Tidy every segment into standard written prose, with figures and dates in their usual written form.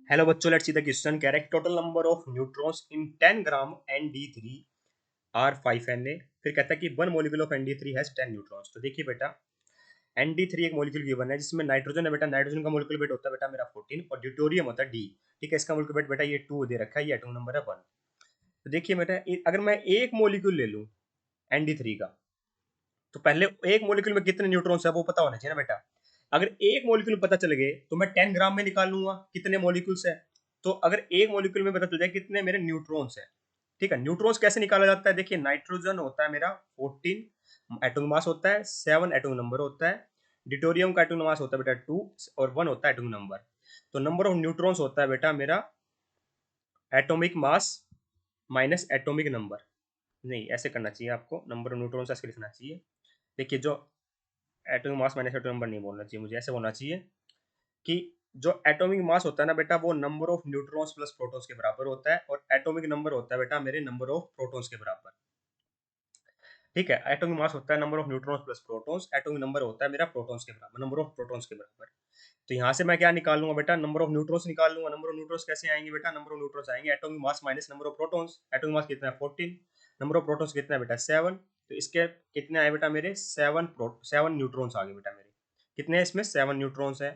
Hello बच्चों, let's see the question. Correct total number of neutrons in 10 gram Nd3 are 5Na। फिर कहता है कि one molecule of Nd3 has 10 neutrons. तो देखिए बेटा, Nd3 एक मॉलिक्यूल गिवन है जिसमें नाइट्रोजन है बेटा। नाइट्रोजन का मॉलिक्यूल वेट होता है बेटा मेरा 14 और ड्यूटेरियम होता है D। ठीक है, इसका मॉलिक्यूल वेट बेटा ये 2 दे रखा है, ये एटॉमिक नंबर है 1। तो देखिए बेटा, अगर मैं एक मॉलिक्यूल ले लूं Nd3 का, तो पहले एक मॉलिक्यूल में कितने न्यूट्रॉन्स है वो पता होना चाहिए ना बेटा। अगर एक मॉलिक्यूल पता चल गए तो मैं 10 ग्राम में निकालूंगा कितने मॉलिक्यूल्स है। तो अगर एक मॉलिक्यूल में पता चल जाए कितने मेरे न्यूट्रॉन्स है। ठीक है, न्यूट्रॉन्स कैसे निकाला जाता है? देखिए, नाइट्रोजन होता है मेरा 14 एटॉमिक मास होता है, 7 एटॉमिक नंबर होता है। डिटोरियम का एटॉमिक मास होता है बेटा 2 और 1 होता है एटॉमिक नंबर। तो नंबर ऑफ न्यूट्रॉन्स होता है बेटा मेरा atomic mass minus atomic number. नहीं, ऐसे करना चाहिए आपको, नंबर ऑफ न्यूट्रॉन्स ऐसे लिखना चाहिए। देखिए, जो atomic mass minus atomic number नहीं बोलना चाहिए मुझे, ऐसे होना चाहिए कि जो एटॉमिक मास होता है ना बेटा, वो number of neutrons plus protons के बराबर होता है, और एटॉमिक नंबर होता है बेटा मेरे नंबर ऑफ प्रोटॉन्स के बराबर। ठीक है, एटॉमिक मास होता है number of neutrons plus protons, atomic number होता है मेरा प्रोटॉन्स के बराबर, नंबर ऑफ प्रोटॉन्स के बराबर। तो यहाँ से मैं क्या निकाल लूंगा बेटा? नंबर ऑफ न्यूट्रॉन्स निकाल लूंगा। नंबर ऑफ न्यूट्रॉन्स कैसे आएंगे बेटा? नंबर ऑफ न्यूट्रॉन्स आएंगे atomic mass minus number of protons. Atomic mass कितना है 14, नंबर ऑफ प्रोटॉन्स कितना है बेटा 7। तो इसके कितने आए बेटा मेरे 7 न्यूट्रॉन्स आ गए बेटा मेरे। कितने हैं इसमें? 7 न्यूट्रॉन्स है।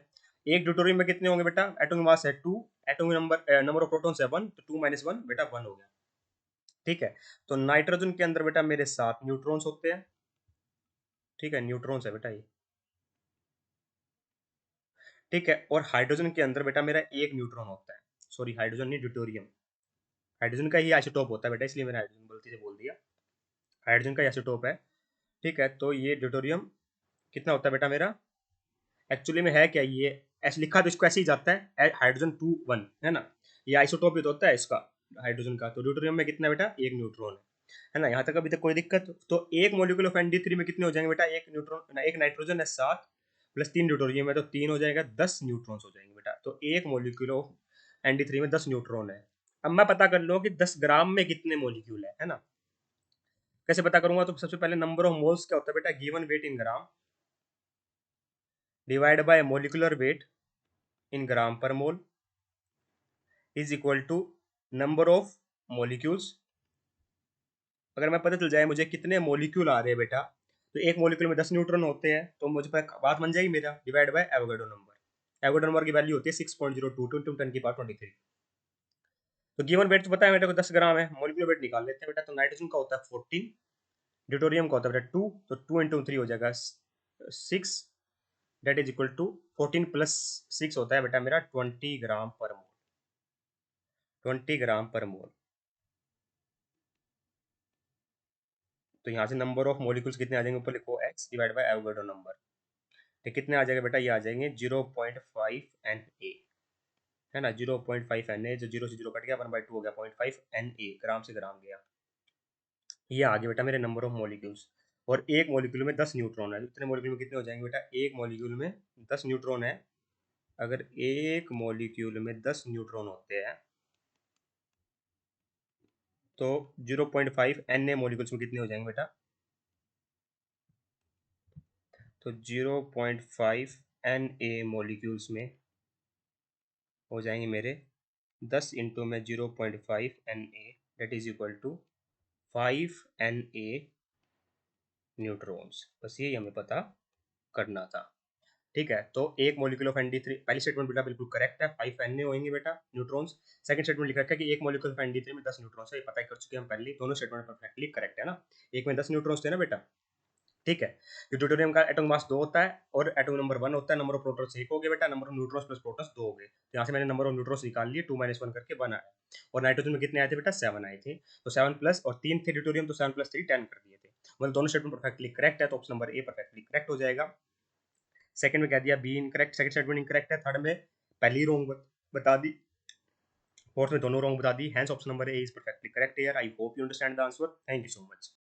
एक ड्यूटोरियम में कितने होंगे बेटा? एटॉमिक मास है 2, atomic number number of protons है 1, तो 2 माइनस 1 बेटा 1 हो गया। ठीक है, तो नाइट्रोजन के अंदर बेटा मेरे 7 न्यूट्रॉन्स होते हैं। ठीक है, न्यूट्रॉन्स है बेटा ये। ठीक है, और हाइड्रोजन के अंदर बेटा मेरा एक न्यूट्रॉन होता है। सॉरी, हाइड्रोजन नहीं, ड्यूटेरियम। हाइड्रोजन का ही आइसोटोप होता है बेटा, इसलिए मैंने हाइड्रोजन गलती से बोल दिया। हाइड्रोजन का आइसोटोप है। ठीक है, तो ये ड्यूटेरियम कितना होता है बेटा मेरा? एक्चुअली में है क्या ये? ऐसे लिखा तो इसको ऐसे ही जाता है, हाइड्रोजन 2 1 है ना। ये आइसोटोप भी तो होता है इसका, हाइड्रोजन का। तो ड्यूटेरियम में कितना बेटा? एक न्यूट्रॉन है ना। यहाँ तक अभी तक कोई दिक्कत? तो एक मॉलिक्यूल ऑफ Nd3 में कितने हो जाएंगे बेटा? एक न्यूट्रॉन, एक नाइट्रोजन है 7 प्लस 3 ड्यूटेरियम है, तो 3 हो जाएगा, 10 न्यूट्रॉन्स हो जाएंगे बेटा। तो एक मॉलिक्यूल ऑफ Nd3 में 10 न्यूट्रॉन है। अब मैं पता कर लूँ कि 10 ग्राम में कितने मॉलिक्यूल है ना। कैसे पता करूंगा? तो सबसे पहले नंबर ऑफ मोल्स क्या होता है बेटा? Given weight in gram divide by molecular weight in gram per mole is equal to number of molecules. अगर मैं पता चल जाए मुझे कितने मॉलिक्यूल आ रहे हैं बेटा, तो एक मॉलिक्यूल में 10 न्यूट्रॉन होते हैं, तो मुझे बात बन जाएगी मेरा, divide by Avogadro number. Avogadro number की वैल्यू होती है 6.02 टू 10 की पावर 23। तो गिवन वेट तो पता है मेरे को 10 ग्राम है, मॉलिक्यूलर वेट निकाल लेते हैं बेटा। तो नाइट्रोजन का होता है 14, ड्यूटेरियम का होता है बेटा 2, तो 2 इंटू 3 हो जाएगा 6, that is equal to 14 plus 6 होता है बेटा मेरा 20 ग्राम पर मोल। 20 ग्राम पर मोल। तो यहाँ से नंबर ऑफ मॉलिक्यूल्स कितने आ जाएंगे? ऊपर लिखो x divide by Avogadro number. तो कितने आ जाएगा बेटा? ये आ जाएंगे 0.5 Na, है ना। 0.5 Na, जो 0 से 0 कट गया, 1/2 हो गया, 0.5 Na, ग्राम से ग्राम गया। ये आ गया बेटा मेरे नंबर ऑफ मॉलिक्यूल्स। और एक मॉलिक्यूल में 10 न्यूट्रॉन है, इतने मॉलिक्यूल में कितने हो जाएंगे बेटा? एक मॉलिक्यूल में 10 न्यूट्रॉन है। अगर एक मॉलिक्यूल में 10 न्यूट्रॉन होते हैं, तो 0.5 Na मॉलिक्यूल्स में कितने हो जाएंगे बेटा? तो 0.5 Na मॉलिक्यूल्स में हो जाएंगे मेरे 10 इंटू में 0.5 Na, that is equal to 5 Na neutrons. बस यही हमें पता करना था। ठीक है, तो एक मॉलिक्यूल ऑफ Nd3, पहली स्टेटमेंट बेटा बिल्कुल करेक्ट है, 5 Na होंगे बेटा न्यूट्रॉन्स। सेकंड स्टेटमेंट लिखा है कि एक मॉलिक्यूल ऑफ Nd3 में 10 न्यूट्रॉन्स है, ये पता कर चुके हैं हम पहले। दोनों स्टेटमेंट परफेक्टली करेक्ट है ना। एक में 10 न्यूट्रॉन्स थे ना बेटा। ठीक है, जो ड्यूटेरियम का एटॉमिक मास 2 होता है और एटॉमिक नंबर 1 होता है, नंबर ऑफ प्रोटॉन्स 1 हो गए बेटा, number of neutrons plus protons 2 हो गए। तो यहाँ से मैंने नंबर ऑफ न्यूट्रॉन्स निकाल लिए, 2 - 1 करके 1 आया। और नाइट्रोजन में कितने आए थे बेटा? 7 आए थे। तो 7 प्लस और 3 थे ड्यूटेरियम, तो 7 प्लस 3 10 कर दिए थे। मतलब दोनों स्टेटमेंट परफेक्टली करेक्ट है, तो option number A perfectly correct हो जाएगा। सेकंड में कह दिया B incorrect, second statement incorrect है। थर्ड में पहली रॉन्ग बता दी, फोर्थ में दोनों रॉन्ग बता दी। Hence option number A is perfectly correct here. I hope you understand the answer. Thank you so much.